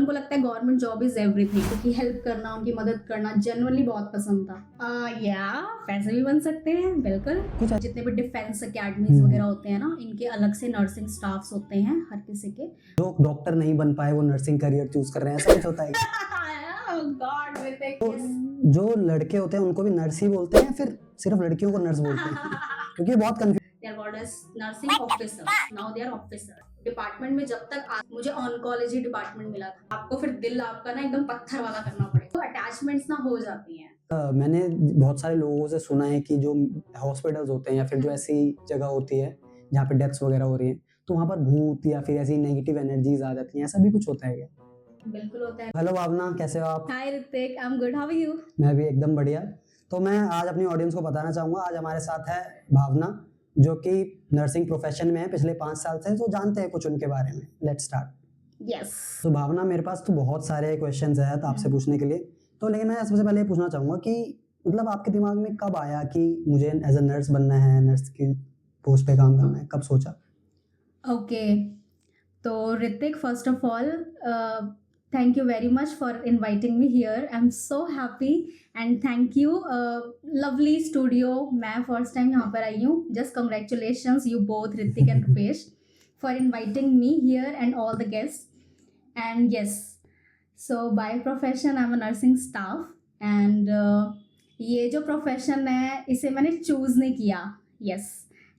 उनको लगता है गवर्नमेंट जॉब इज एवरीथिंग, क्योंकि हेल्प करना, उनकी मदद करना जेन्युइनली बहुत पसंद था। या पैसे भी बन सकते हैं बिल्कुल। कुछ जितने भी डिफेंस अकेडमीज वगैरह होते हैं ना, इनके अलग से नर्सिंग स्टाफ्स होते हैं हर किसी के। जो डॉक्टर नहीं बन पाए वो नर्सिंग करियर चूज कर रहे हैं, ऐसा कुछ होता है? गॉड विद तो जो लड़के होते हैं उनको भी नर्स ही बोलते हैं, फिर सिर्फ लड़कियों को नर्स बोलते हैं? क्योंकि बहुत confuse. They are called as nursing officers. Now they are officers. Department में जब तक मुझे ऑन्कोलॉजी डिपार्टमेंट मिला था, आपको फिर दिल आपका ना एकदम पत्थर वाला करना पड़ेगा, तो अटैचमेंट्स ना हो जाती हैं। मैंने बहुत सारे लोगों से सुना है कि जो हॉस्पिटल्स होते हैं या फिर जो ऐसी जगह होती है जहाँ पे डेथ्स वगैरह हो रही हैं, तो वहाँ पर भूत या फिर ऐसी नेगेटिव एनर्जीज आ जाती हैं, ऐसा भी कुछ होता है क्या? बिल्कुल होता है। हेलो भावना, कैसे हो आप? Hi Hrithik, I am good, how are you? मैं भी एकदम बढ़िया। तो मैं आज अपनी ऑडियंस को बताना चाहूँगा, आज हमारे साथ है भावना, जो कि नर्सिंग प्रोफेशन में है पिछले 5 साल से, तो जानते हैं कुछ उनके बारे में। Let's start. यस। तो भावना, मेरे पास तो बहुत सारे क्वेश्चंस हैं आपसे पूछने के लिए, तो लेकिन मैं सबसे पहले ये पूछना चाहूँगा कि मतलब आपके दिमाग में कब आया कि मुझे एज अ नर्स बनना है, नर्स की पोस्ट पे काम करना है, कब सोचा? ओके, तो Hrithik, first of all thank you very much for inviting me here. I'm so happy and thank you. Lovely studio. मैं first time यहाँ पर आई हूँ. Just congratulations you both, Hrithik and Rupesh, for inviting me here and all the guests. And yes, so by profession I'm a nursing staff and ये जो profession है इसे मैंने choose नहीं किया. Yes,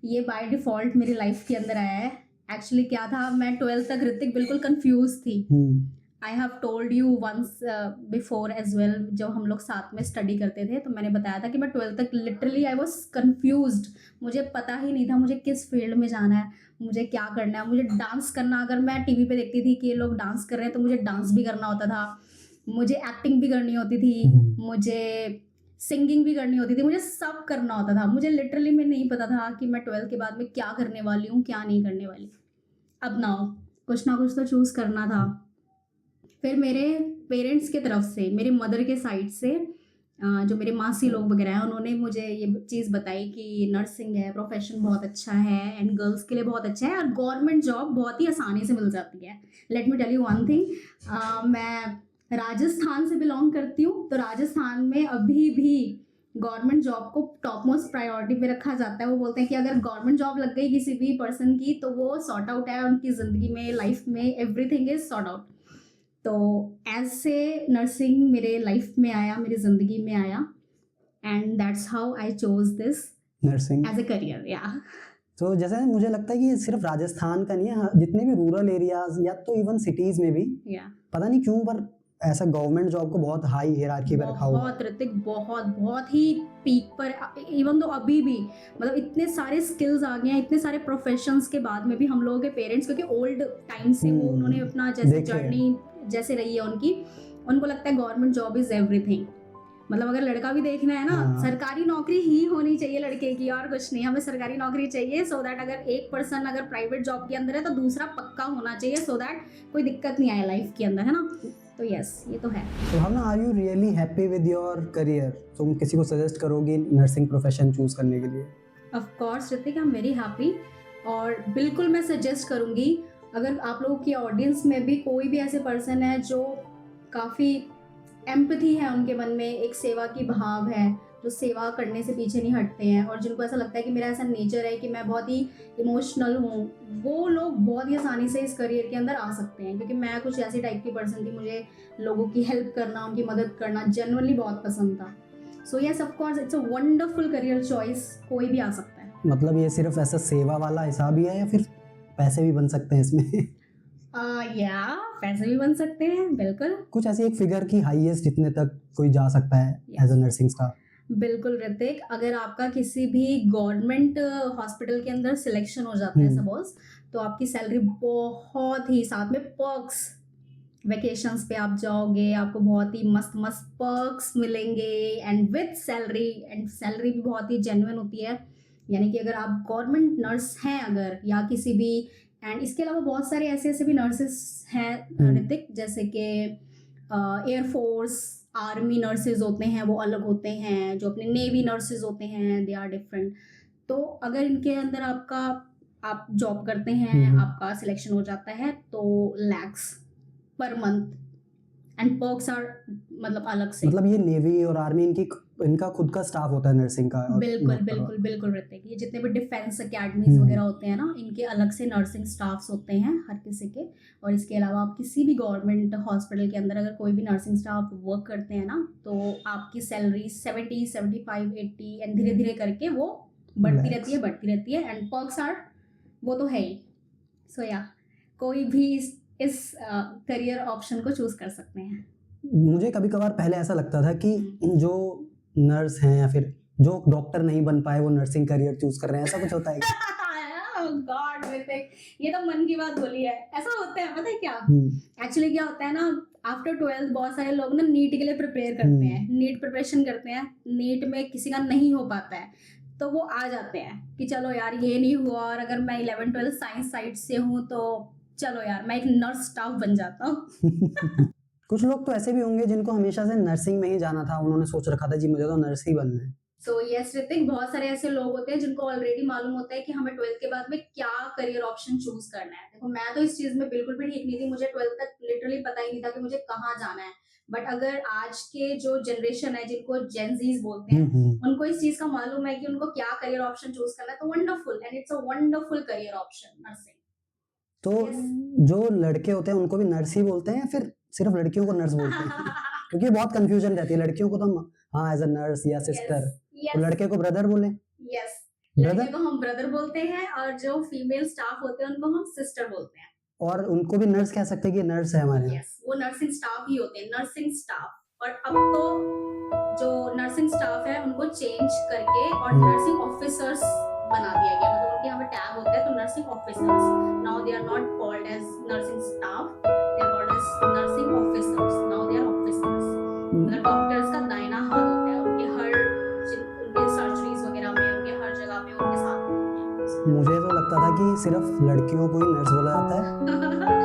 ये by default मेरी life के अंदर आया है. Actually क्या था, मैं 12th तक ऋतिक बिल्कुल confused थी. I have told you once before as well, जब हम लोग साथ में स्टडी करते थे तो मैंने बताया था कि मैं 12th तक लिटरली आई वॉज कन्फ्यूज्ड. मुझे पता ही नहीं था मुझे किस फील्ड में जाना है, मुझे क्या करना है. मुझे डांस करना, अगर मैं टीवी पे देखती थी कि ये लोग डांस कर रहे हैं तो मुझे डांस भी करना होता था, मुझे एक्टिंग भी करनी होती थी, मुझे सिंगिंग भी करनी होती थी, मुझे सब करना होता था. मुझे लिटरली में नहीं पता था कि मैं 12th के बाद में क्या करने वाली हूँ, क्या नहीं करने वाली. अब नाउ कुछ ना कुछ तो चूज़ करना था. फिर मेरे पेरेंट्स के तरफ से, मेरे मदर के साइड से, जो मेरे मासी लोग वगैरह हैं, उन्होंने मुझे ये चीज़ बताई कि नर्सिंग है, प्रोफेशन बहुत अच्छा है एंड गर्ल्स के लिए बहुत अच्छा है और गवर्नमेंट जॉब बहुत ही आसानी से मिल जाती है. Let me tell you one thing, मैं राजस्थान से बिलोंग करती हूँ, तो राजस्थान में अभी भी गवर्नमेंट जॉब को टॉप मोस्ट प्रायोरिटी पे रखा जाता है. वो बोलते हैं कि अगर गवर्नमेंट जॉब लग गई किसी भी पर्सन की तो वो सॉर्ट आउट है, उनकी ज़िंदगी में, लाइफ में एवरीथिंग इज सॉर्ट आउट. तो ऐसे नर्सिंग मेरे लाइफ में आया, मेरी ज़िंदगी में आया and that's how I chose this nursing as a career. या तो जैसे मुझे लगता है कि ये सिर्फ राजस्थान का नहीं है, जितने भी रूरल एरियाज या तो इवन सिटीज में भी, पता नहीं क्यों, पर ऐसा गवर्नमेंट जॉब को बहुत हाई हियरार्की पे रखा हुआ है. बहुत ऋतिक, बहुत बहुत ही पीक पर. इवन तो अभी भी मतलब इतने सारे स्किल्स आ गए हैं, इतने सारे प्रोफेशंस के बाद में भी हम लोगों के पेरेंट्स, क्योंकि ओल्ड टाइम से वो उन्होंने अपना जैसे जर्नी जैसे रही है उनकी, उनको लगता है गवर्नमेंट जॉब इज एवरीथिंग. मतलब अगर लड़का भी देखना है ना, सरकारी नौकरी ही होनी चाहिए लड़के की, और कुछ नहीं. हमें सरकारी नौकरी चाहिए सो दैट अगर एक पर्सन अगर प्राइवेट जॉब के अंदर है तो दूसरा पक्का होना चाहिए, सो दैट कोई दिक्कत नहीं आए लाइफ के अंदर, है ना. तो यस, ये तो है. तो हम ना, are you really happy with your career? तुम किसी को सजेस्ट करोगी नर्सिंग प्रोफेशन चूज करने के लिए? Of course Hrithik, I am very happy और बिल्कुल मैं सजेस्ट करूँगी. अगर आप लोगों की ऑडियंस में भी कोई भी ऐसे पर्सन है जो काफ़ी एम्पैथी है उनके मन में, एक सेवा की भाव है, जो सेवा करने से पीछे नहीं हटते हैं, और जिनको ऐसा लगता है कि मेरा ऐसा नेचर है कि मैं बहुत ही इमोशनल हूँ, वो लोग बहुत ही आसानी से इस करियर के अंदर आ सकते हैं. क्योंकि मैं कुछ ऐसी टाइप की पर्सन थी, मुझे लोगों की हेल्प करना, उनकी मदद करना जेन्युइनली बहुत पसंद था. So yes, of course it's a wonderful career choice, कोई भी आ सकता है. मतलब ये सिर्फ ऐसा सेवा वाला हिसाब ही है या फिर पैसे भी बन सकते हैं इसमें? या पैसे भी बन सकते हैं बिल्कुल. कुछ ऐसी एक फिगर की हाईएस्ट जितने तक कोई जा सकता है एज अ नर्सिंग स्टाफ? बिल्कुल ऋतिक, अगर आपका किसी भी गवर्नमेंट हॉस्पिटल के अंदर सिलेक्शन हो जाता है सपोज, तो आपकी सैलरी बहुत ही, साथ में पर्क्स, वेकेशंस पे आप जाओगे आपको बहुत ही मस्त मस्त पर्क्स मिलेंगे and with salary, and salary भी बहुत ही जेन्युइन होती है. यानी कि अगर आप गवर्नमेंट नर्स हैं अगर, या किसी भी, एंड इसके अलावा बहुत सारे ऐसे ऐसे भी नर्सेस हैं ऋतिक, जैसे कि एयरफोर्स, आर्मी नर्सेज होते हैं, वो अलग होते हैं. जो अपने नेवी नर्सेज होते हैं, दे आर डिफरेंट. तो अगर इनके अंदर आपका, आप जॉब करते हैं, आपका सिलेक्शन हो जाता है, तो lakhs per month and perks are मतलब अलग से। मतलब ये नेवी और आर्मी इनका खुद का स्टाफ होता है नर्सिंग का और बिल्कुल डॉक्टर का। बिल्कुल बिल्कुल ऋतिक, ये जितने भी डिफेंस अकेडमीज वगैरह होते हैं ना, इनके अलग से नर्सिंग स्टाफ्स होते हैं हर किसी के। और इसके अलावा आप किसी भी गवर्नमेंट हॉस्पिटल के अंदर अगर कोई भी नर्सिंग स्टाफ वर्क करते हैं ना, तो आपकी सैलरी 70 75 80 एंड धीरे धीरे करके वो बढ़ती रहती है एंड पर्क्स आर, वो तो है ही। सो या कोई भी इस करियर ऑप्शन को चूज कर सकते हैं। मुझे कभी कभार पहले ऐसा लगता था कि जो नर्स हैं या फिर जो डॉक्टर नहीं बन पाए वो नर्सिंग करियर चूज कर रहे हैं, ऐसा कुछ होता है क्या? गॉड ऋतिक, ये तो मन की बात बोली है। ऐसा होता है, पता है क्या हम्म, एक्चुअली क्या होता है ना, आफ्टर 12th बहुत सारे लोग ना नीट के लिए प्रिपेयर करते हैं, नीट प्रिपरेशन करते हैं, नीट में किसी का नहीं हो पाता है, तो वो आ जाते हैं कि चलो यार ये नहीं हुआ, और अगर मैं 11 12 साइंस साइड से हूँ तो चलो यार मैं एक नर्स स्टाफ बन जाता हूँ। कुछ लोग तो ऐसे भी होंगे जिनको हमेशा से नर्सिंग में ही जाना था, उन्होंने सोच रखा था जी मुझे तो नर्स ही बनना है। सो यस ऋतिक, बहुत सारे ऐसे लोग होते हैं जिनको ऑलरेडी मालूम होता है कि हमें 12th के बाद में क्या करियर ऑप्शन चूज करना है। देखो मैं तो इस चीज में बिल्कुल भी ठीक नहीं थी, मुझे 12th तक लिटरली पता ही नहीं था कि मुझे कहाँ जाना है। बट अगर आज के जो जनरेशन है जिनको जेनजीज बोलते हैं, उनको इस चीज का मालूम है कि उनको क्या करियर ऑप्शन चूज करना है, तो wonderful, and it's a wonderful career option nursing. तो जो लड़के होते हैं उनको भी नर्स ही बोलते हैं या फिर सिर्फ लड़कियों को नर्स बोलते हैं? क्योंकि बहुत कंफ्यूजन रहती है, लड़कियों को तो हम हाँ एज अ नर्स या सिस्टर, और लड़के को ब्रदर बोले। यस, ब्रदर लड़के को हम ब्रदर बोलते हैं और जो फीमेल स्टाफ होते हैं उनको हम सिस्टर बोलते हैं। और उनको भी नर्स कह सकते हैं कि नर्स है हमारे यहाँ। यस, वो नर्सिंग स्टाफ ही होते हैं, नर्सिंग स्टाफ। और अब तो जो नर्सिंग स्टाफ है उनको चेंज करके और नर्सिंग ऑफिसर्स बना दिया गया, मतलब उनके यहाँ पे टैग होता है तो nursing officers, now they are not called as nursing staff, they are called as nursing officers, now they are officers. मतलब डॉक्टर्स का दाहिना हाथ होता है, उनके उनके सर्जरीज वगैरह में, उनके हर जगह पे उनके साथ होते हैं। मुझे तो लगता था कि सिर्फ लड़कियों को ही नर्स बोला जाता है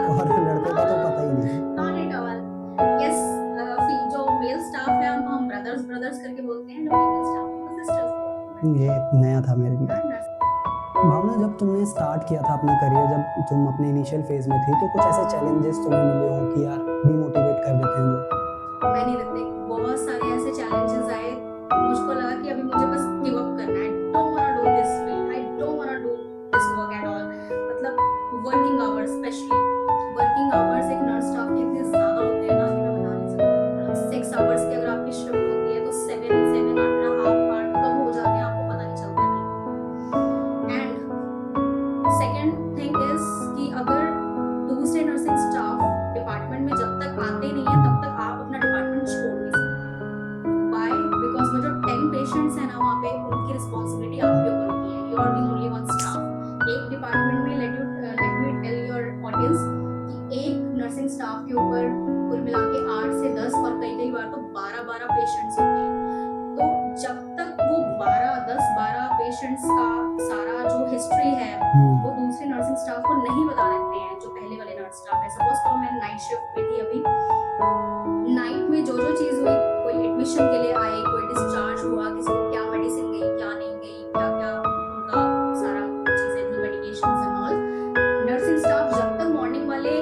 और लड़कों का तो पता ही नहीं। Not at all. Yes, जो मेल स्टाफ है उनको हम ब्रदर्स ब्रदर्स करके बोलते हैं, जो फीमेल स्टाफ उनको सिस्टर्स बोलते हैं। ये नया था मेरे लिए। भावना, जब तुमने स्टार्ट किया था अपना करियर, जब तुम अपने इनिशियल फेज में थी, तो कुछ ऐसे चैलेंजेस तुम्हें मिले हो कि यार डिमोटिवेट कर देते हैं जो? मैंने ऋतिक बहुत सारे ऐसे चैलेंजेस आए, मुझको लगा कि अभी मुझे बस गिव अप करना है, I don't want to do this field, I don't want to do this work at all. मतलब working hours, specially working hours एक नर्स स्टाफ के इतने ज्यादा होते हैं ना कि मैं बता नहीं सकती। मतलब 6 आवर्स की अगर आपकी शिफ्ट होती है तो 7 7 8 and a half आवर कब हो जाते हैं आपको पता नहीं चलता है। एंड सेकंड थिंग इज कि अगर दूसरे नर्सिंग स्टाफ डिपार्टमेंट में जब तक आते नहीं है तब तक आप अपना डिपार्टमेंट छोड़ नहीं सकते। व्हाई? बिकॉज वो जो 10 पेशेंट्स हैं ना वहाँ पे, उनकी रिस्पॉन्सिबिलिटी आपके ऊपर होती है, you are the only one staff. एक डिपार्टमेंट में let me tell your audience कि एक नर्सिंग स्टाफ के ऊपर कुल मिला के 8 से 10 और कई बार तो 12 पेशेंट्स होते हैं। तो जब तक वो 12 पेशेंट्स का सारा जो हिस्ट्री है वो दूसरे नर्सिंग स्टाफ को नहीं बता देते हैं, जो पहले वाले नर्स स्टाफ है। सपोज करो मैं नाइट शिफ्ट पे थी अभी, नाइट में जो चीज हुई, कोई एडमिशन के लिए आए, कोई डिस्चार्ज हुआ, किसी को क्या मेडिसिन गई, क्या नहीं गई, क्या क्या उनका सारा चीजें थी, medications and all, nursing staff जब तक मॉर्निंग वाले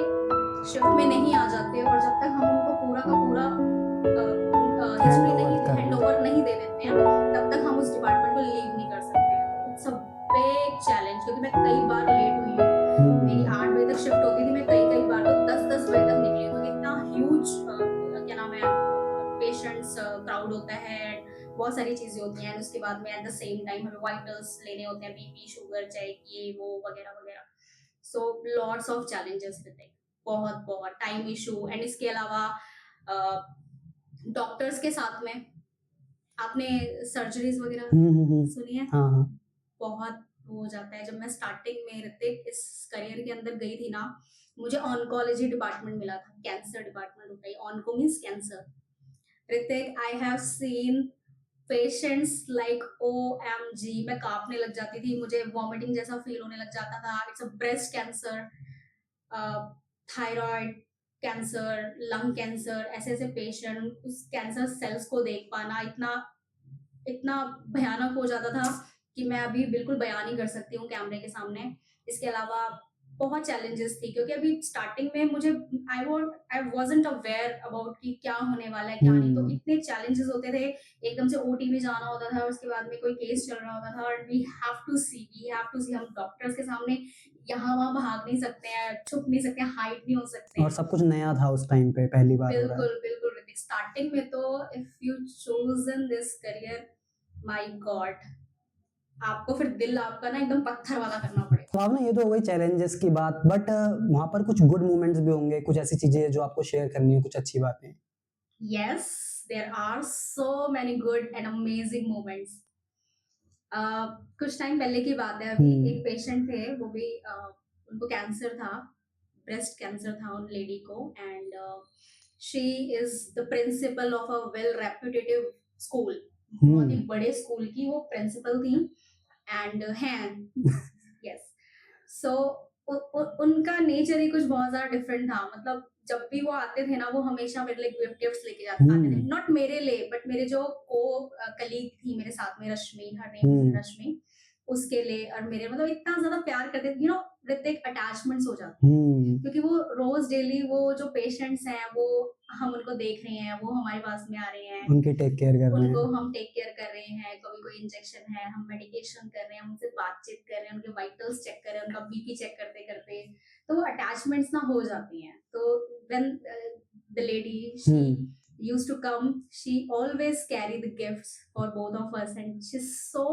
शिफ्ट में नहीं आ जाते और जब तक हम उनको पूरा का पूरा हिस्ट्री नहीं, हैंडओवर नहीं दे देते हैं, तब तक हम उस डिपार्टमेंट को लीव नहीं कर सकते हैं। इट्स अ बिग चैलेंज, क्योंकि मैं कई बार लेट हुई हूँ, मेरी 8 बजे तक शिफ्ट होती थी, मैं कई बार तो 10 बजे तक निकली हूँ। इतना ह्यूज क्या नाम है पेशेंट्स क्राउड होता है, बहुत सारी चीजें होती हैं। उसके बाद में एट द सेम टाइम हमें वाइटल्स लेने होते हैं, बीपी शुगर चेक, ये वो वगैरह वगैरह। सो लॉट्स ऑफ चैलेंजेस रहते हैं, बहुत बहुत टाइम इशू। एंड इसके अलावा डॉक्टर्स के साथ में आपने सर्जरीज वगैरह सुनी है? हाँ। बहुत हो जाता है। जब मैं स्टार्टिंग में ऋतिक इस करियर के अंदर गई थी ना, मुझे ऑन्कोलॉजी डिपार्टमेंट मिला था, कैंसर डिपार्टमेंट होता है, onco means cancer. Hrithik, I have seen patients like OMG, मैं कांपने लग जाती थी, मुझे वॉमिटिंग जैसा फील होने लग जाता था। It's a breast cancer, thyroid cancer, lung cancer, ऐसे ऐसे पेशेंट, उस कैंसर सेल्स को देख पाना इतना इतना भयानक हो जाता था कि मैं अभी बिल्कुल बयान नहीं कर सकती हूँ कैमरे के सामने। इसके अलावा बहुत चैलेंजेस थी, क्योंकि अभी स्टार्टिंग में मुझे आई वाज़न्ट अवेयर अबाउट कि क्या होने वाला है, क्या नहीं। तो हुँ, इतने चैलेंजेस होते थे, एकदम से ओटी में जाना होता था, उसके बाद में कोई केस चल रहा होता था, और वी हैव टू सी, हम डॉक्टर्स के सामने यहाँ-वहाँ भाग नहीं सकते हैं, छुप नहीं सकते हैं, हाइड नहीं हो सकते और हैं। सब कुछ नया था उस टाइम पे, पहली बार हो रहा है। बिल्कुल, बिल्कुल ऋतिक। स्टार्टिंग में तो if you chosen this career, my God! आपको फिर दिल आपका ना एकदम पत्थर वाला करना तो पड़ेगा। आप ना ये तो हो गई चैलेंजेस की बात बट वहाँ पर कुछ गुड मोमेंट्स भी होंगे, कुछ ऐसी चीज़ें जो आपको शेयर करनी हो, कुछ अच्छी बातें? Yes, there are so many good and amazing moments. अ, कुछ टाइम पहले की बात है, अभी एक हुँ, पेशेंट थे, वो भी उनको कैंसर था, ब्रेस्ट कैंसर था उन लेडी को, and she is the principal of a well reputative school. बहुत ही हुँ, बड़े स्कूल की वो प्रिंसिपल थी, एंड हैं। यस। सो उनका नेचर ही कुछ बहुत ज़्यादा डिफरेंट था। मतलब जब भी वो आते थे ना, वो हमेशा मेरे लिए गिफ्ट्स लेके आते थे। हुँ, नॉट मेरे लिए, बट मेरे जो को कलीग थी मेरे साथ में, रश्मि, हर नेम इज़ हुँ, रश्मि, उसके लिए और मेरे, मतलब इतना ज़्यादा प्यार करते थे, यू नो, ऋतिक, अटैचमेंट्स हो जाती है। हुँ, क्योंकि वो रोज़ डेली वो जो पेशेंट्स हैं, वो हम उनको देख रहे हैं, वो हमारे पास में आ रहे हैं। उनकी टेक केयर कर रहे उनको हैं। हम टेक केयर कर रहे हैं, कभी कोई इंजेक्शन है, हम मेडिकेशन कर रहे हैं, हम उनसे बातचीत कर रहे हैं, उनके वाइटल्स चेक कर रहे हैं, उनका बीपी चेक करते-करते, तो वो अटैचमेंट्स ना हो जाती हैं। तो when the lady, she hmm, used to come, she always carry the gifts for both of us, and she's so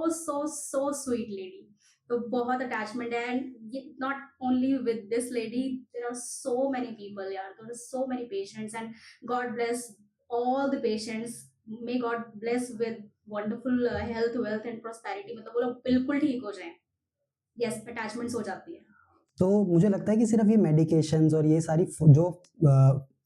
sweet lady. तो बहुत अटैचमेंट है, एंड ये not only with this lady, there are so many people यार, there are so many patients, and God bless all the patients, may God bless with wonderful health, wealth and prosperity, मतलब वो लोग बिल्कुल ठीक हो जाएं। Yes, attachments हो जाती है। तो मुझे लगता है कि सिर्फ़ ये मेडिकेशंस और ये सारी फ जो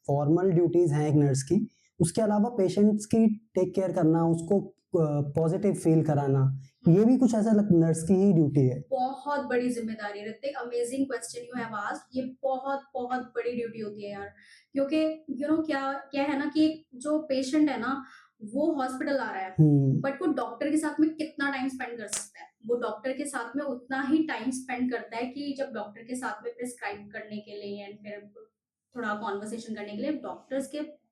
फॉर्मल ड्यूटीज़ हैं एक नर्स की, उसके अलावा पेशेंट्स की टेक केयर करना, उसको पॉज़िटिव फ़ील कराना, ये भी कुछ ऐसा लग नर्स की ही ड्यूटी है। बहुत बड़ी जिम्मेदारी है Hrithik, amazing question you have asked. ये बहुत बहुत बड़ी ड्यूटी होती है यार, क्योंकि यू नो क्या क्या है ना, कि जो पेशेंट है ना, वो हॉस्पिटल आ रहा है, हुँ, बट वो डॉक्टर के साथ में कितना टाइम स्पेंड कर सकता है? वो डॉक्टर के साथ में उतना ही टाइम स्पेंड करता है कि जब डॉक्टर के साथ में प्रिस्क्राइब करने के लिए, एंड फिर थोड़ा कॉन्वर्सेशन करने के लिए,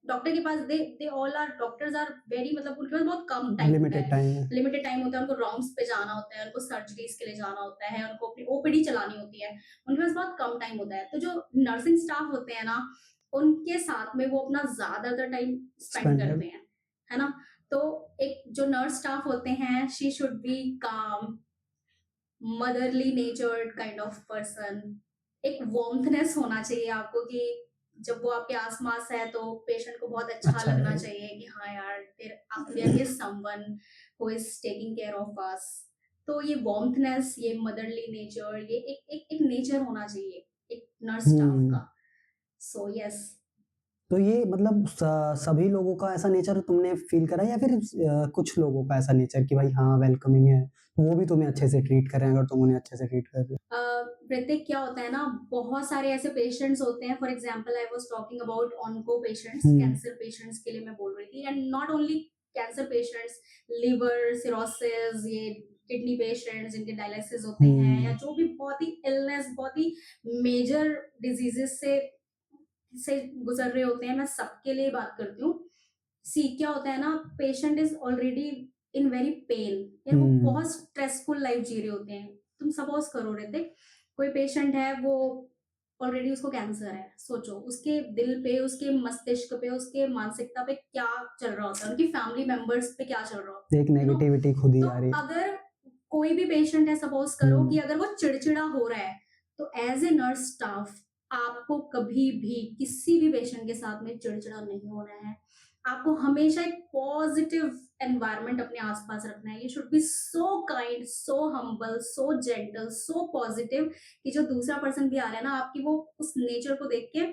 डॉक्टर के पास, they all are doctors are very, मतलब उनके पास बहुत कम टाइम होता लिमिटेड है। टाइम है। लिमिटेड टाइम होता है, उनको राउंड्स पे जाना होता है, उनको सर्जरीज के लिए जाना होता है, उनको अपनी ओपीडी चलानी होती है, उनके पास बहुत कम टाइम होता है। तो जो नर्सिंग स्टाफ होते हैं ना, उनके साथ में वो अपना ज्यादातर टाइम स्पेंड स्पेंडेड करते हैं, है ना? तो एक जो नर्स स्टाफ होते हैं, शी शुड बी काम, मदरली नेचर्ड काइंड ऑफ पर्सन। एक वार्मथनेस होना चाहिए आपको, कि जब वो आपके आसपास है तो पेशेंट को बहुत अच्छा अच्छा लगना रहेगा। चाहिए कि हाँ यार, there is someone who is taking care of us. तो ये वार्मथनेस, ये मदरली नेचर, ये एक नेचर होना चाहिए एक नर्स स्टाफ हुँ, का। So yes. तो ये मतलब सभी लोगों का ऐसा नेचर तुमने फ़ील करा है या फिर कुछ लोगों का ऐसा नेचर कि भाई हाँ, वेलकमिंग है, वो भी तुम्हें अच्छे से ट्रीट कर रहे हैं अगर तुम उन्हें अच्छे से ट्रीट कर रहे हो? ऋतिक, क्या होता है ना, बहुत सारे ऐसे पेशेंट्स होते हैं, for example I was talking about onco patients, hmm, cancer patients के लिए मैं बोल रही थी, and not only cancer patients, liver cirrhosis, ये किडनी पेशेंट्स जिनके डायलिसिस होते हैं, या हुँ, जो भी बहुत ही इलनेस, बहुत ही मेजर डिजीजेस से गुजर रहे होते हैं, मैं सबके लिए बात करती हूँ। सी, क्या होता है ना, patient is already in very pain, यार वो हुँ, बहुत स्ट्रेसफुल लाइफ जी रहे होते हैं। तुम सपोज करो ऋतिक, कोई पेशेंट है, वो ऑलरेडी उसको कैंसर है, सोचो उसके दिल पे, उसके मस्तिष्क पे, उसके मानसिकता पे क्या चल रहा होता है, उनकी फैमिली मेंबर्स पे क्या चल रहा होता है, एक यू नो। नेगेटिविटी खुद ही तो आ रही है। अगर कोई भी पेशेंट है, सपोज करो कि हुँ, अगर वो चिड़चिड़ा हो रहा है, तो एज ए नर्स स्टाफ आपको कभी भी किसी भी पेशेंट के साथ में चिड़चिड़ा नहीं होना है। आपको हमेशा एक पॉजिटिव एनवायरनमेंट अपने आसपास रखना है। You should be so kind, so humble, so gentle, so positive, कि जो दूसरा पर्सन भी आ रहा है ना, आपकी वो उस नेचर को देख के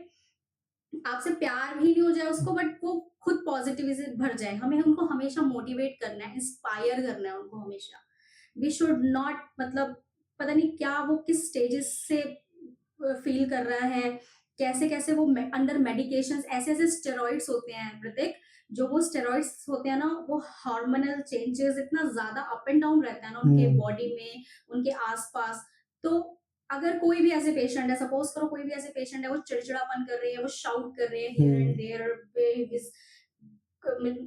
आपसे प्यार भी नहीं हो जाए उसको, बट वो खुद पॉजिटिविटी से भर जाए। हमें उनको हमेशा मोटिवेट करना है, इंस्पायर करना है उनको हमेशा। वी शुड नॉट, मतलब पता नहीं क्या वो किस स्टेजेस से फील कर रहा है, कैसे-कैसे वो अंडर मेडिकेशंस, ऐसे-ऐसे स्टेरॉइड्स होते हैं ऋतिक, जो वो स्टेरॉइड्स होते हैं ना, वो हार्मोनल चेंजेस इतना ज़्यादा अप एंड डाउन रहता है ना उनके हुँ, बॉडी में, उनके आस-पास। तो अगर कोई भी ऐसे पेशेंट है, सपोज करो कोई भी ऐसे पेशेंट है, वो चिड़चिड़ापन कर रहे हैं, वो शाउट कर रहे हैं here and there,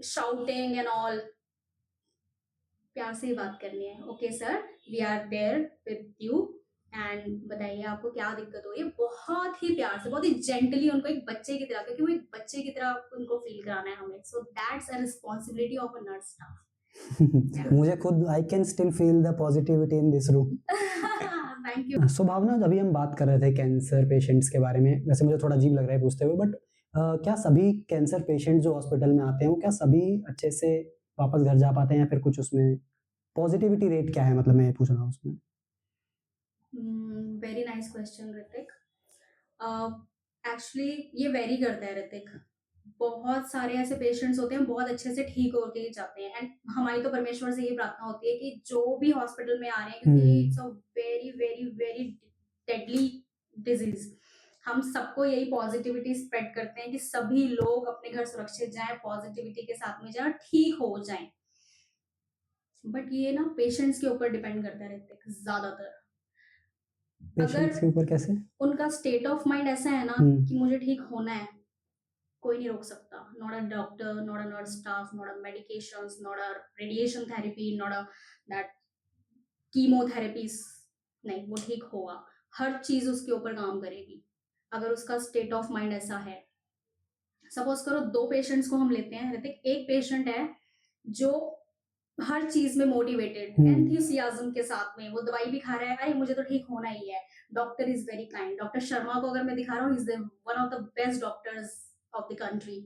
shouting and all, प्यार से ही बात करनी है। Okay sir, we are there with you and बताइए आपको क्या दिक्कत हो रही है, बहुत ही प्यार से, बहुत ही जेंटली उनको, एक बच्चे की तरह, क्योंकि वो एक बच्चे की तरह उनको फील कराना है हमें। So that's a responsibility of a nurse staff. मुझे खुद I can still feel the positivity in this room. Thank you. So Bhavna, अभी हम बात कर रहे थे कैंसर पेशेंट्स के बारे में, वैसे मुझे थोड़ा अजीब लग रहा है पूछते हुए, बट क्या सभी कैंसर पेशेंट जो हॉस्पिटल में आते हैं वो क्या सभी अच्छे से वापस घर जा पाते हैं, या फिर कुछ उसमें पॉजिटिविटी रेट क्या है, मतलब मैं ये पूछ रहा हूँ उसमें। Very nice question Hrithik. Actually ये वेरी करता है ऋतिक, बहुत सारे ऐसे पेशेंट्स होते हैं बहुत अच्छे से ठीक होके जाते हैं, एंड हमारी तो परमेश्वर से ये प्रार्थना होती है कि जो भी हॉस्पिटल में आ रहे हैं, क्योंकि it's a very very very deadly disease, हम सबको यही पॉजिटिविटी स्प्रेड करते हैं कि सभी लोग अपने घर सुरक्षित जाएं, पॉजिटिविटी के साथ में जाएं, ठीक हो जाएं। बट ये ना पेशेंट्स के ऊपर डिपेंड करता है ऋतिक ज्यादातर। पेशेंट्स के ऊपर कैसे? उनका स्टेट ऑफ माइंड ऐसा है ना कि मुझे ठीक होना है, कोई नहीं रोक सकता, not a doctor, not a nurse staff, not a medications, not a radiation therapy, not a that chemotherapies, नहीं, वो ठीक होगा, हर चीज उसके ऊपर काम करेगी अगर उसका स्टेट ऑफ माइंड ऐसा है। सपोज करो दो पेशेंट्स को हम लेते हैं ऋतिक, एक पेशेंट है जो हर चीज में मोटिवेटेड, एंथुसियाज्म के साथ में, वो दवाई भी खा रहा है, अरे मुझे तो ठीक होना ही है, doctor is very kind, doctor Sharma को अगर मैं दिखा रहा हूँ, is one of the best doctors of the country,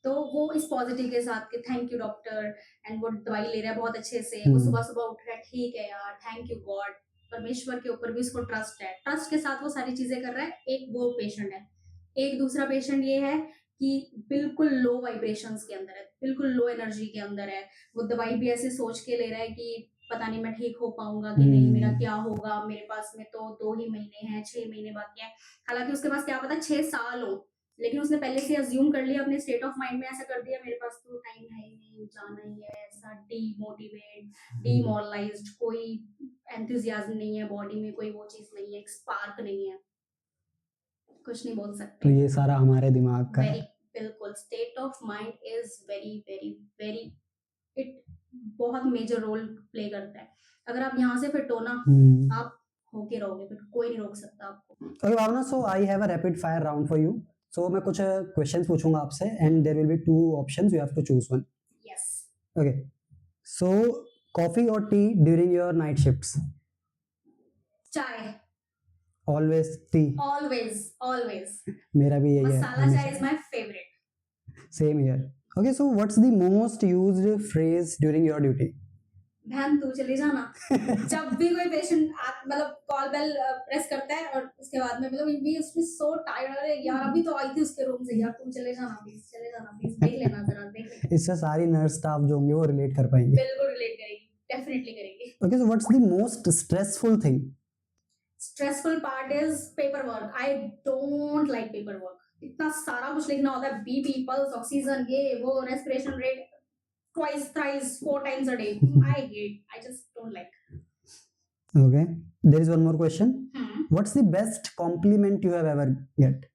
तो वो इस पॉजिटिव के साथ के थैंक यू डॉक्टर, एंड वो दवाई ले रहा है बहुत अच्छे से, वो सुबह सुबह उठ रहा है, ठीक है यार, थैंक यू गॉड, परमेश्वर के ऊपर भी उसको ट्रस्ट है, ट्रस्ट के साथ वो सारी चीजें कर रहा है। एक वो पेशेंट है। एक दूसरा पेशेंट ये है कि बिल्कुल लो वाइब्रेशंस के अंदर है, बिल्कुल लो एनर्जी के अंदर है, वो दवाई भी ऐसे सोच के ले रहा है कि पता नहीं मैं ठीक हो पाऊंगा कि नहीं, मेरा क्या होगा, मेरे पास में तो 2 ही महीने हैं, 6 महीने बाकी हैं, हालांकि उसके पास क्या पता 6 साल हो, लेकिन उसने पहले से अज्यूम कर लिया, अपने स्टेट ऑफ माइंड में ऐसा कर दिया, मेरे पास तो टाइम है ही नहीं, जाना ही है, ऐसा डीमोटिवेट, डीमोरलाइज्ड, कोई एंथुजियाज्म नहीं है बॉडी में, कोई वो चीज नहीं है, एक स्पार्क नहीं है, कुछ नहीं बोल तो सकते। ये सारा हमारे दिमाग का वेरी है। बिल्कुल, state of mind is very very very, it बहुत मेजर रोल प्ले करता है। अगर आप यहाँ से फिट हो ना, आप होके रहोगे, फिर कोई नहीं रोक सकता आपको। Okay Bhavna, so I have a rapid fire round for you. So मैं कुछ क्वेश्चंस पूछूंगा आपसे, and there will be 2 options, you have to choose one. Yes. Okay, so coffee और tea during your night shifts? चाय। Always tea? Always always. मेरा भी यही है, masala chai is my favourite. Same here. Okay, so what's the most used phrase during your duty? बहन तू चली जाना। जब भी कोई पेशेंट मतलब कॉल बेल प्रेस करता है और उसके बाद में मतलब भी उसमें सो टायर्ड, अरे यार अभी तो आई थी उसके रूम से, यार तुम चले जाना प्लीज, चले जाना प्लीज, देख लेना जरा, देख लेना। इससे सारी नर्स स्टाफ जो होंगे वो रिलेट कर पाएंगे। बिल्कुल रिलेट करेगी, डेफिनेटली करेगी। Okay, so what's the most stressful thing? Stressful part is paper work, I don't like paper work, इतना सारा कुछ लिखना होता है, बीपी, पल्स, ऑक्सीजन, ये वो, respiration rate, twice, thrice, 4 times a day. I hate. I just don't like. Okay, there is one more question. What's the best compliment you have ever get?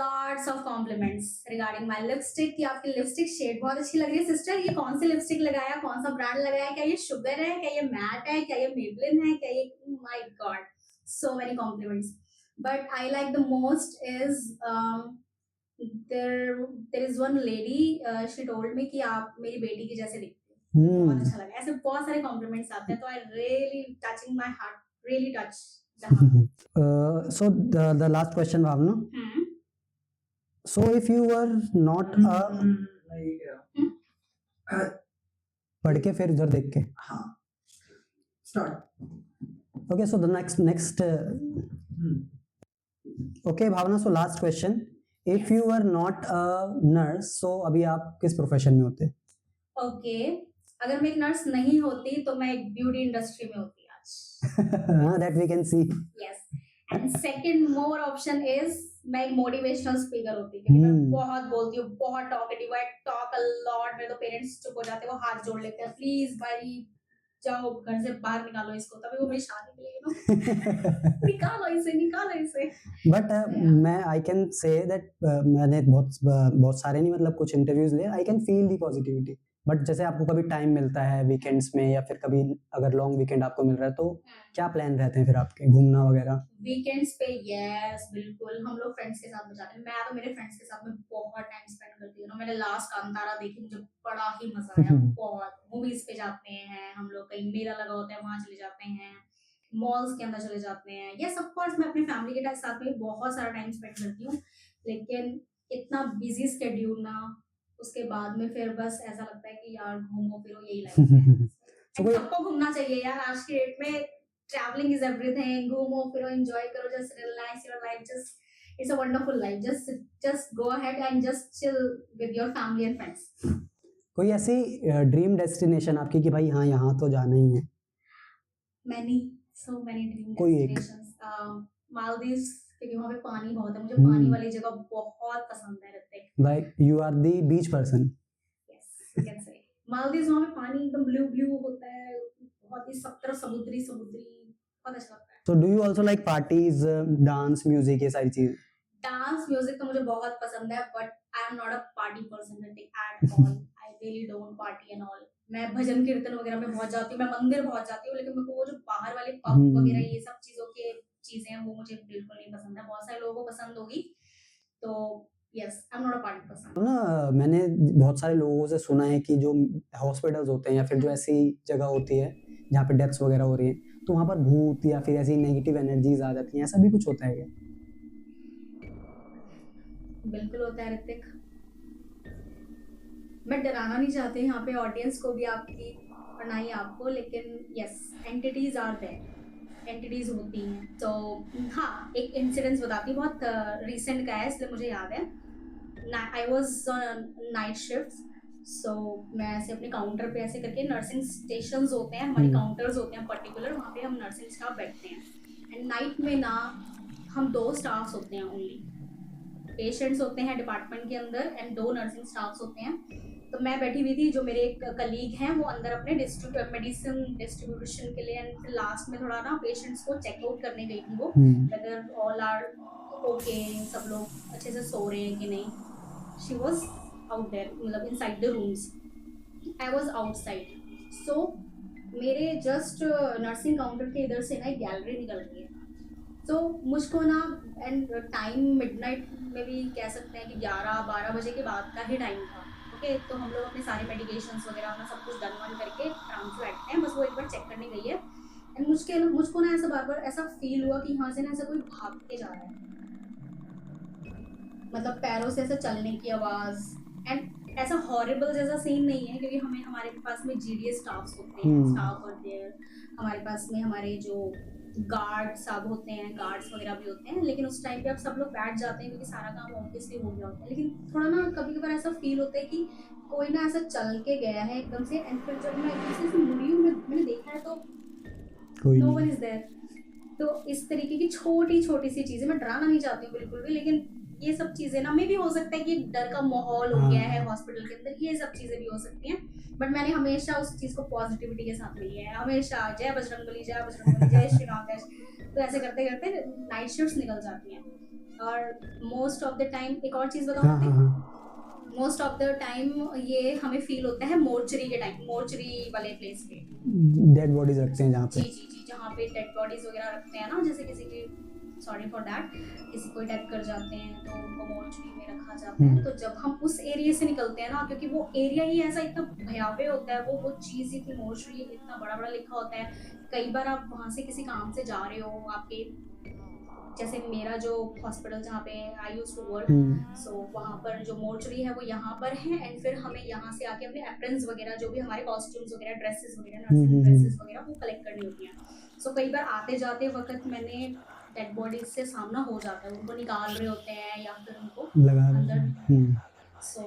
Lots of compliments regarding my lipstick कि आपकी lipstick shade बहुत अच्छी लग रही है sister, ये कौन सी lipstick लगाया, कौन सा ब्रांड लगाया, क्या ये शुगर है, क्या ये मैट है, क्या ये मेबलिन है, क्या ये, my God, so many compliments. But I like the most is there is one lady, she told me कि आप मेरी बेटी की जैसे दिखती हो, बहुत अच्छा लगा, ऐसे बहुत सारे कॉम्प्लीमेंट्स आते हैं, तो I really touching my heart, really touch the heart. So the last question, Bhavna. So if you were not a पढ़ के फिर उधर देख के, हाँ, start. Okay, so the next okay Bhavna, so last question. If you were not a nurse, so अभी आप किस प्रोफेशन में होते? ओके, अगर मैं एक नर्स नहीं होती तो मैं एक ब्यूटी इंडस्ट्री में होती आज। That we can see. Yes. And second more option is मैं एक मोटिवेशनल स्पीकर होती, क्योंकि मैं बहुत बोलती हूँ, बहुत talkative, I talk a lot, मेरे तो पेरेंट्स चुप हो जाते हैं, वो हाथ जोड़ लेते हैं, प्लीज भाई जाओ घर से बाहर निकालो इसको, तभी वो मेरी शादी के लिए निकालो इसे, निकालो इसे। बट या मैं आई कैन से दैट मैंने बहुत सारे नहीं मतलब कुछ इंटरव्यूज लिए, I can feel the positivity. But जैसे आपको कभी टाइम मिलता है वीकेंड्स में या फिर कभी अगर लॉन्ग वीकेंड आपको मिल रहा है तो क्या प्लान रहते हैं फिर आपके घूमना वगैरह? वीकेंड्स पे यस बिल्कुल हम लोग फ्रेंड्स के साथ में जाते हैं। मैं तो मेरे फ्रेंड्स के साथ में बहुत टाइम स्पेंड करती हूँ ना। मैंने लास्ट कांतारा देखी, मुझे बड़ा ही मजा आया बहुत। मूवीज पे जाते हैं हम लोग, कहीं मेला लगा होता है वहां चले जाते हैं, मॉल्स के अंदर चले जाते हैं। यस ऑफ कोर्स मैं अपनी फैमिली के साथ में बहुत सारा टाइम स्पेंड करती हूँ, लेकिन इतना बिजी स्केड्यूल ना, उसके बाद में फिर बस ऐसा लगता है कि यार घूमो फिरो, यही लाइफ है। तो एंड कोई सबको घूमना चाहिए यार आज की डेट में। ट्रैवलिंग इज एवरीथिंग, घूमो फिरो, एंजॉय करो, just relax your life, just it's a wonderful life, just go ahead and just chill with your family and friends. कोई ऐसी ड्रीम डेस्टिनेशन आपकी कि भाई हाँ यहाँ तो जाना ही है? मैनी सो मैनी ड्रीम कोई एक। डेस्टिनेशंस। मालदीव्स, क्योंकि वहाँ पे पानी बहुत है, मुझे पानी वाली जगह बहुत पसंद है Hrithik. Like you are the beach person. Yes you can say Maldives, वहाँ पे पानी एकदम ब्लू ब्लू होता है, बहुत ही सब तरफ समुद्री समुद्री, बहुत अच्छा लगता है। So do you also like parties, dance, music, ये सारी चीज? डांस म्यूजिक तो मुझे बहुत पसंद है, but I am not a party person at all. I really don't party and all. मैं भजन कीर्तन वगैरह में बहुत जाती हूँ, मैं मंदिर बहुत जाती हूँ, लेकिन मेरे को वो जो बाहर वाले पब वगैरह ये सब चीजों के चीजें हैं वो मुझे बिल्कुल नहीं पसंद है। बहुत सारे लोगों को पसंद होगी, तो yes I am not a party person. ना मैंने बहुत सारे लोगों से सुना है कि जो हॉस्पिटल्स होते हैं या फिर जो ऐसी जगह होती है जहाँ पे डेथ्स वगैरह हो रही है तो वहाँ पर भूत या फिर ऐसी नेगेटिव एनर्जीज आ जाती हैं, ऐसा भी कुछ होता है क्या? बिल्कुल होता है ऋतिक। मैं डराना नहीं चाहती यहाँ पे ऑडियंस को भी आपकी, और ना ही आपको, लेकिन yes entities are there, entities होती हैं। तो हाँ, एक इंसिडेंस बताती हूँ, बहुत रिसेंट का है इसलिए मुझे याद है। I was on night shift, so मैं ऐसे अपने काउंटर पे ऐसे करके, नर्सिंग स्टेशन होते हैं हमारे, काउंटर्स होते हैं पर्टिकुलर, वहाँ पे हम नर्सिंग स्टाफ बैठते हैं। एंड नाइट में ना हम 2 स्टाफ्स होते हैं ओनली, पेशेंट्स होते हैं डिपार्टमेंट के अंदर एंड 2 नर्सिंग स्टाफ्स होते हैं। तो मैं बैठी हुई थी, जो मेरे एक कलीग हैं वो अंदर अपने मेडिसिन डिस्ट्रीब्यूशन के लिए, एंड फिर लास्ट में थोड़ा ना पेशेंट्स को चेकआउट करने गई थी वो, वेदर ऑल आर ओके, सब लोग अच्छे से सो रहे हैं कि नहीं। शी वॉज आउट देयर, मतलब inside the rooms, I was outside. So मेरे जस्ट नर्सिंग काउंटर के इधर से ना एक गैलरी निकल रही है। तो मुझको ना, एंड टाइम मिडनाइट में भी कह सकते हैं कि 11-12 बजे के बाद का ही टाइम था। ओके, तो हम लोग अपने सारे मेडिकेशंस वगैरह अपना सब कुछ डन वन करके आराम से बैठते हैं, बस वो एक बार चेक करने गई है। एंड मुझको ना ऐसा बार बार ऐसा फील हुआ कि यहाँ से ना ऐसा कोई भाग के जा रहा है, मतलब पैरों से ऐसा चलने की आवाज़। एंड ऐसा हॉरिबल जैसा सीन नहीं है, क्योंकि हमें हमारे पास में जीडीएस स्टाफ्स होते हैं, स्टाफ होते हैं हमारे पास में, हमारे जो गार्ड साहब होते हैं, गार्ड्स वगैरह भी होते हैं, लेकिन उस टाइम पे आप सब लोग बैठ जाते हैं क्योंकि सारा काम ऑब्वियसली हो गया होता है। लेकिन थोड़ा ना कभी कभार ऐसा फील होता है कि कोई ना ऐसा चल के गया है एकदम से, एंड फिर जब मैं एकदम से मुड़ी हूँ, मैंने देखा है तो कोई नो वन नहीं। Is there. तो इस तरीके की छोटी छोटी सी चीजें, मैं डराना नहीं चाहती हूँ बिल्कुल भी, लेकिन ये सब चीजें ना, मे भी हो सकता है कि एक डर का माहौल हो गया है हॉस्पिटल के अंदर, ये सब चीजें भी हो सकती हैं। बट मैंने हमेशा उस चीज को पॉजिटिविटी के साथ ली है, हमेशा जय बजरंगबली, जय बजरंगबली, जय श्री राम, जय। तो ऐसे करते करते नाइट शिफ्ट्स निकल जाती हैं। और मोस्ट ऑफ द टाइम, एक और चीज बताऊँ आपको, मोस्ट ऑफ द टाइम ये हमें फील होता है मोर्चरी के टाइम, मोर्चरी वाले प्लेस पे। डेड बॉडीज रखते हैं जहाँ जी पे। जी जी, जहाँ पे डेड बॉडीज वगैरह रखते हैं ना, जैसे किसी की, सॉरी फॉर दैट, किसी को डेथ कर जाते हैं तो उनको मोर्चरी में रखा जाता है। तो जब हम उस एरिया से निकलते हैं ना, क्योंकि वो एरिया ही ऐसा इतना भयावह होता है, वो चीज़ इतनी, मोर्चरी इतना बड़ा बड़ा लिखा होता है। कई बार आप वहाँ से किसी काम से जा रहे हो, आपके जैसे मेरा जो हॉस्पिटल जहाँ पे आई यूज टू वर्क, सो वहाँ पर जो मोर्चरी है वो यहाँ पर है, एंड फिर हमें यहाँ से आके अपने एप्रन्स वगैरह, जो भी हमारे कॉस्ट्यूम्स वगैरह, ड्रेसेस वगैरह, नर्सिंग ड्रेसेस वगैरह, वो कलेक्ट करनी होती हैं। सो कई बार आते जाते वक्त मैंने डेड बॉडीज से सामना हो जाता है, उनको निकाल रहे होते हैं या फिर उनको लगा अंदर। सो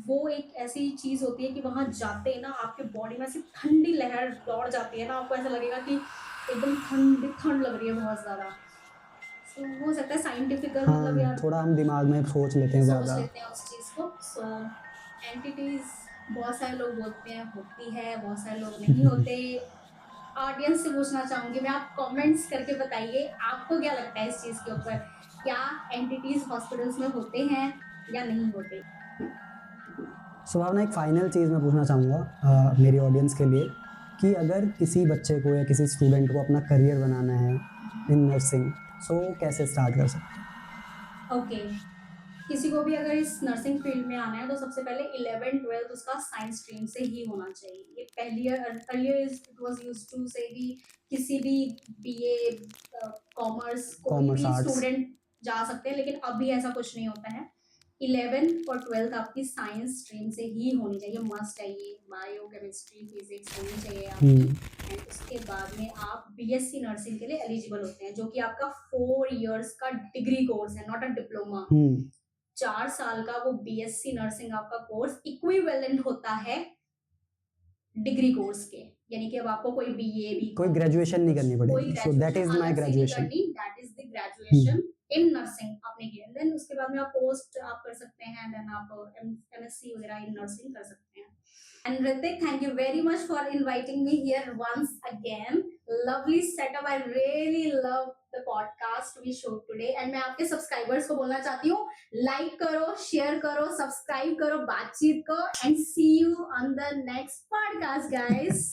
वो एक ऐसी चीज़ होती है कि वहाँ जाते ही ना आपके बॉडी में ऐसी ठंडी लहर दौड़ जाती है ना, आपको ऐसा लगेगा कि एकदम ठंडी ठंड लग रही है बहुत ज़्यादा। सो हो सकता है साइंटिफिकल, मतलब यार थोड़ा हम दिमाग में सोच लेते हैं सोच ज़्यादा। लेते हैं उस चीज़ को। सो एंटिटीज बहुत सारे लोग बोलते हैं होती है, बहुत सारे लोग नहीं होते। ऑडियंस से पूछना चाहूंगी मैं, आप कमेंट्स करके बताइए आपको क्या लगता है इस चीज के ऊपर, क्या एंटिटीज हॉस्पिटल्स में होते हैं या नहीं होते। सो भावना, एक फाइनल चीज़ मैं पूछना चाहूँगा मेरी ऑडियंस के लिए, कि अगर किसी बच्चे को या किसी स्टूडेंट को अपना करियर बनाना है इन नर्सिंग, सो कैसे स्टार्ट कर सकते ओके, किसी को भी अगर इस नर्सिंग फील्ड में आना है तो सबसे पहले 11th 12th उसका साइंस स्ट्रीम से ही होना चाहिए। ये पहली earlier it was used to say कि किसी भी बीए कॉमर्स हैं? कोई कॉमर्स, भी आर्ट्स। स्टूडेंट जा सकते हैं, लेकिन अभी ऐसा कुछ नहीं होता है। 11th और 12th आपकी साइंस स्ट्रीम से ही होनी चाहिए, मस्ट है ये, बायो केमिस्ट्री फिजिक्स होनी चाहिए आपकी। एंड उसके बाद में आप बीएससी नर्सिंग के लिए एलिजिबल होते हैं, जो कि आपका 4 years का डिग्री कोर्स है, नॉट अ डिप्लोमा। 4 साल का वो बीएससी नर्सिंग आपका कोर्स इक्विवेलेंट होता है डिग्री कोर्स के, यानी कि अब आपको कोई बीए बी कोई ग्रेजुएशन नहीं करनी कोई पड़ेगी, so that graduation is my अलग से नहीं ग्रेजुएशन। करनी, that is the graduation in nursing आपने किया। देन उसके बाद में आप पोस्ट आप कर सकते हैं, देन आप एमएससी वगैरह इन नर्सिंग कर सकते हैं। And Ritik, thank you very much for inviting me here once again. Lovely setup. I really love the podcast we showed today. And मैं आपके सब्सक्राइबर्स को बोलना चाहती हूँ, लाइक करो, शेयर करो, सब्सक्राइब करो बातचीत को, and see you on the next podcast, guys.